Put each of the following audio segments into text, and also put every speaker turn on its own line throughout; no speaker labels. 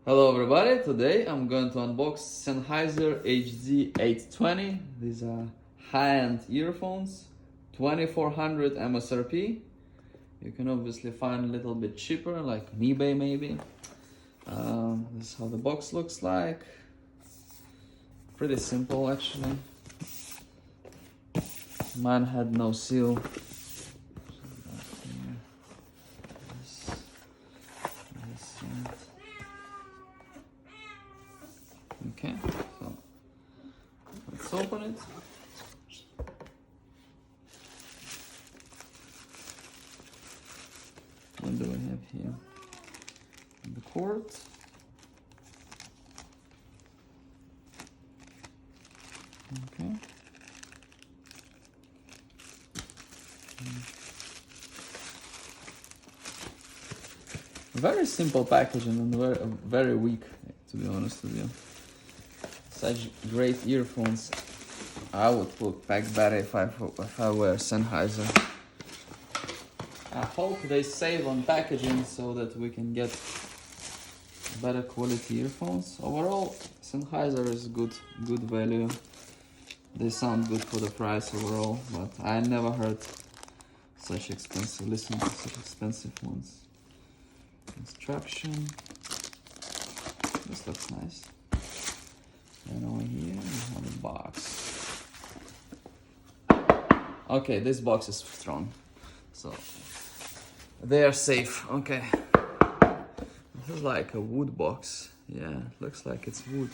Hello everybody, today I'm going to unbox Sennheiser HD820. These are high-end earphones, 2400 MSRP. You can obviously find a little bit cheaper, like on eBay maybe. This is how the box looks like. Pretty simple actually. Mine had no seal. Okay, so let's open it. What do we have here? The cord. Okay. Very simple packaging and very weak, to be honest with you. Such great earphones. I would look back better if I wear Sennheiser. I hope they save on packaging so that we can get better quality earphones. Overall, Sennheiser is good value. They sound good for the price overall, but I never heard listen to such expensive ones. Instruction. This looks nice. And over here we have a box. Okay, this box is strong, so they are safe. Okay, this is like a wood box. Yeah, looks like it's wood.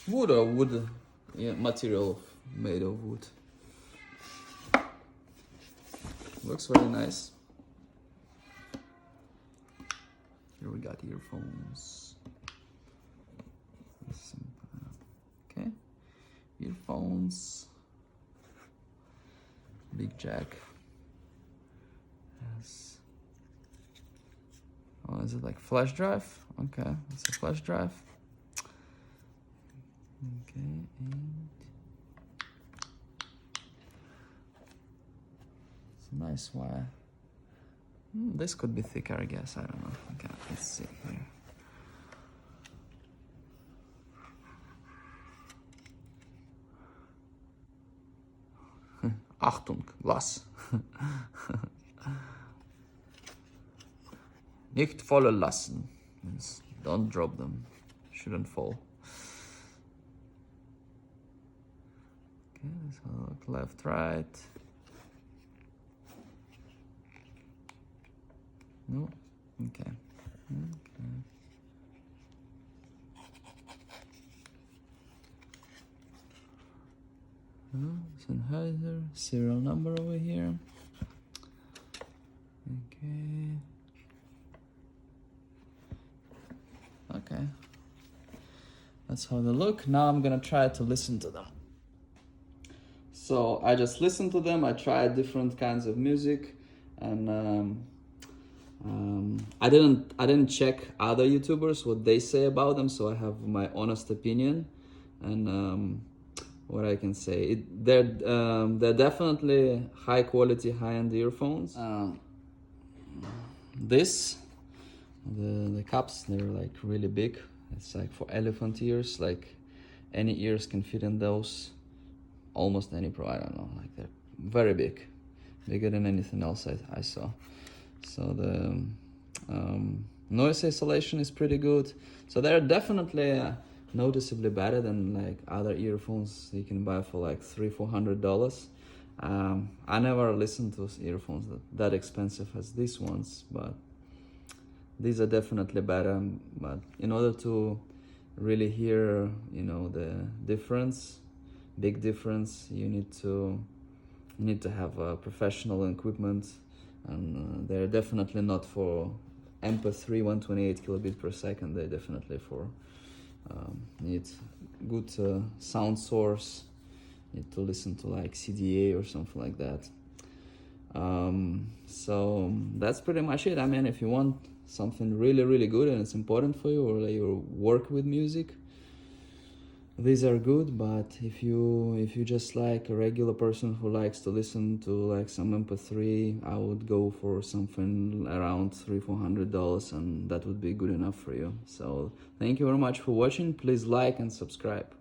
Wood or wood, yeah, material made of wood. Looks very nice. Here we got earphones. Okay, earphones. Big jack. Yes. Oh, is it like flash drive? Okay, it's a flash drive. Okay, and it's a nice wire. This could be thicker, I guess. I don't know. Okay, let's see here. Achtung, lass. Nicht fallen lassen. Means don't drop them. Shouldn't fall. Okay, so look left, right. No? Okay. Okay. Sennheiser, serial number over here. Okay. Okay. That's how they look. Now I'm gonna try to listen to them. So I just listened to them. I tried different kinds of music, and I didn't check other YouTubers what they say about them. So I have my honest opinion, and what I can say, they're definitely high quality, high end earphones. The cups, they're like really big. It's like for elephant ears, like any ears can fit in those. Almost any pro, I don't know, like they're very big, bigger than anything else I saw. So the noise isolation is pretty good. So they're definitely noticeably better than like other earphones you can buy for like $300-400. I never listened to earphones that expensive as these ones, but these are definitely better. But in order to really hear, the difference, big difference, you need to have professional equipment, and they're definitely not for MP3 128 kilobit per second. They're definitely for need good sound source, need to listen to like CDA or something like that. So that's pretty much it. I mean, if you want something really good and it's important for you, or like you work with music, these are good, but if you just like a regular person who likes to listen to like some MP3, I would go for something around $300-400, and that would be good enough for you. So thank you very much for watching. Please like and subscribe.